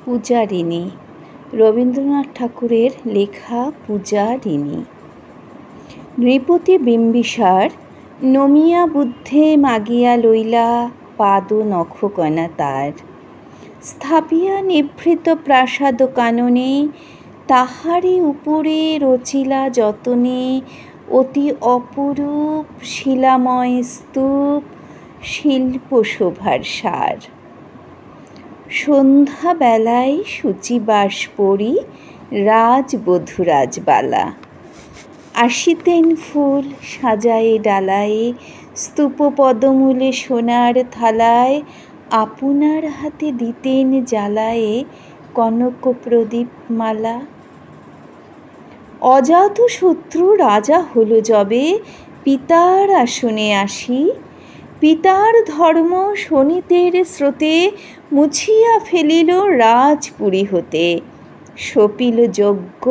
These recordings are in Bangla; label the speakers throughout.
Speaker 1: পূজারিণী, রবীন্দ্রনাথ ঠাকুরের লেখা পূজারিণী। নৃপতি বিম্বিসার নমিয়া বুদ্ধে মাগিয়া লইলা পাদ নখকণা তার, স্থাপিয়া নিভৃত প্রাসাদ কাননে, তাহারি উপরে রচিলা যতনে অতি অপরূপ শিলাময় স্তূপ, শিল্প শোভার সার। সন্ধ্যা বেলায় সূচিবাস পরি রাজবধূ রাজবালা, আসিতেন ফুল সাজায়ে ডালায়ে, স্তূপ পদমূলে সোনার থালায়, আপনার হাতে দিতেন জ্বালায়ে কনক প্রদীপ মালা। অজাতশত্রু রাজা হলো যবে, পিতার আসনে আসি, পিতার ধর্ম শোণিতের স্রোতে মুছিয়া ফেলিল রাজপুরী হতে, সপিল যজ্ঞ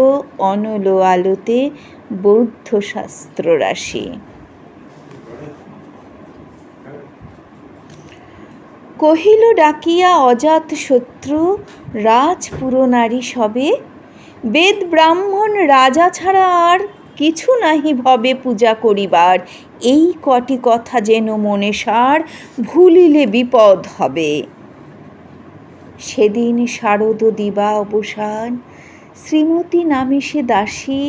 Speaker 1: অনল আলোতে বৌদ্ধ শাস্ত্র রাশি। কহিল ডাকিয়া অজাতশত্রু, রাজপুর নারী সবে, বেদ ব্রাহ্মণ রাজা ছাড়া আর কিছু নাহি ভবে পূজা করিবার, এই কটি কথা যেন মনে সার, ভুলিলে বিপদ হবে। সেদিন শারদ দিবা অবসান, শ্রীমতী নামে সে দাসী,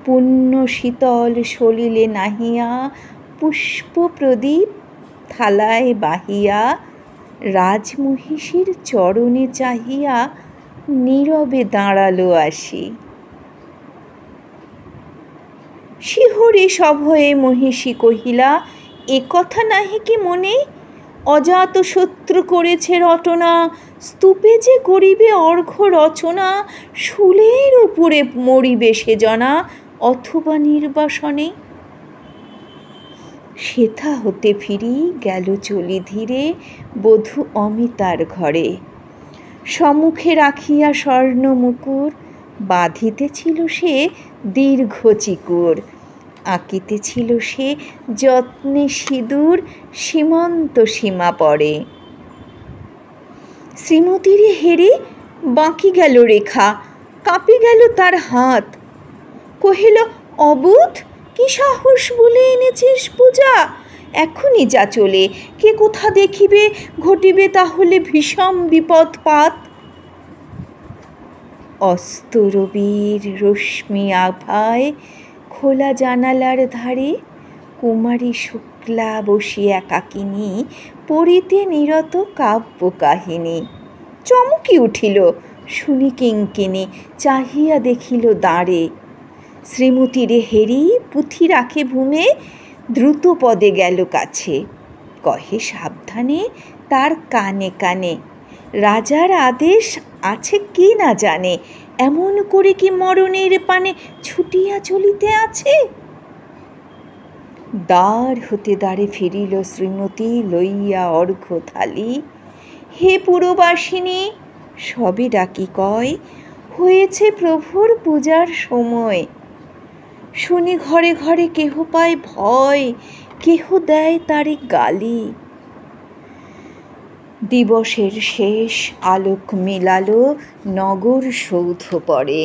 Speaker 1: পুণ্য শীতল সলিলে নাহিয়া, পুষ্প প্রদীপ থালায় বাহিয়া, রাজমহিষীর চরণে চাহিয়া নীরবে দাঁড়ালো আসি। শিহরে সভয়ে মহিষী কহিলা, এ কথা নাহি কি মনে, অজাতশত্রু করেছে রটনা, স্তূপে যে করিবে অর্ঘ্য রচনা, শূলের উপরে মরিবে সে জনা, অথবা নির্বাসনে। সেথা হতে ফিরি গেল চলি ধীরে বধূ অমিতার ঘরে, সম্মুখে রাখিয়া স্বর্ণ মুকুর, বাঁধিতেছিল সে দীর্ঘ চিকুর, আঁকিতেছিল সে যত্নে সিঁদুর, সীমন্ত সীমা পড়ে। শ্রীমতীরে হেরে বাঁকি গেল রেখা, কাঁপি গেল তার হাত, কহিল অবুধ, কি সাহস বলে এনেছিস পূজা, এখনই যা চলে, কে কোথা দেখিবে, ঘটিবে তাহলে ভীষণ বিপদপাত। অস্ত রবির রশ্মি আভায় খোলা জানালার ধারে, কুমারী শুক্লা বসি একাকিনী, পড়িতে নিরত কাব্য কাহিনী। চমকি উঠিল শুনি কিঙ্কিণী, চাহিয়া দেখিল দ্বারে, শ্রীমতীরে হেরি পুঁথি রাখে ভূমে, দ্রুত পদে গেল কাছে, কহে সাবধানে তার কানে কানে, রাজার আদেশ আছে কি না জানে, এমন করে কি মরণের পানে ছুটিয়া চলিতে আছে। দ্বার হতে দ্বারে ফিরিল শ্রীমতী লইয়া অর্ঘ্য থালি, হে পুরবাসিনী সবে ডাকি কয়, হয়েছে প্রভুর পূজার সময়। শুনি ঘরে ঘরে কেহ পায় ভয়, কেহ দেয় তারে গালি। দিবসের শেষ আলোক মিলালো নগর সৌধ পরে,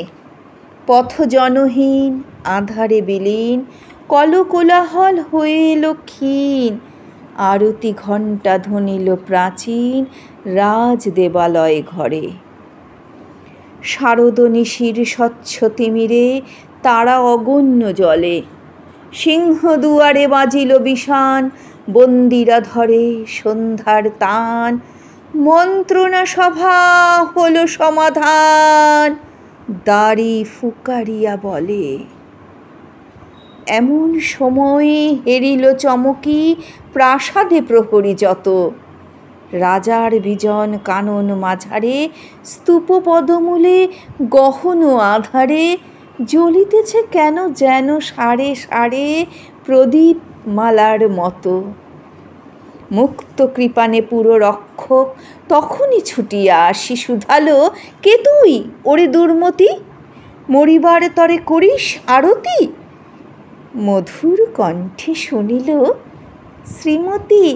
Speaker 1: পথ জনহীন আঁধারে বিলীন, কলকোলাহল হয়ে এলো ক্ষীণ, আরতি ঘণ্টা ধ্বনিল প্রাচীন রাজ দেবালয় ঘরে। শারদ নিশির স্বচ্ছ তিমিরে তারা অগণ্য জলে, সিংহ দুয়ারে বাজিল বিষান, বন্দিরা ধরে সন্ধ্যার তান, মন্ত্রণা সভা হলো সমাধান, দাড়ি ফুকারিয়া বলে। এমন সময়ে হেরিল চমকি প্রাসাদে প্রহরী যত, রাজার বিজন কানন মাঝারে, স্তূপ পদমূলে গহন আধারে, জ্বলিতেছে কেন যেন সারে সারে প্রদীপ মালার মতো। মুক্ত কৃপানে পুরো রক্ষক তখনই ছুটিয়া আসি শুধালো, কে তুই ওরে দুর্মতি, মরিবার তরে করিস আরতি। মধুর কণ্ঠে শুনিল, শ্রীমতী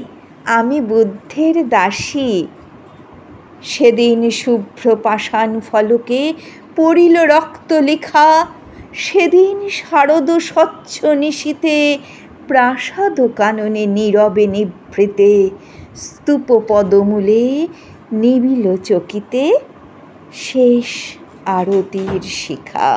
Speaker 1: আমি বুদ্ধের দাসী। সেদিন শুভ্র পাষাণ ফলকে পড়িল রক্ত লেখা, সেদিন শারদ স্বচ্ছ নিশীথে প্রাসাদ কাননে নীরবে নিভৃতে স্তূপ পদমূলে নিবিল চকিতে শেষ আরতির শিখা।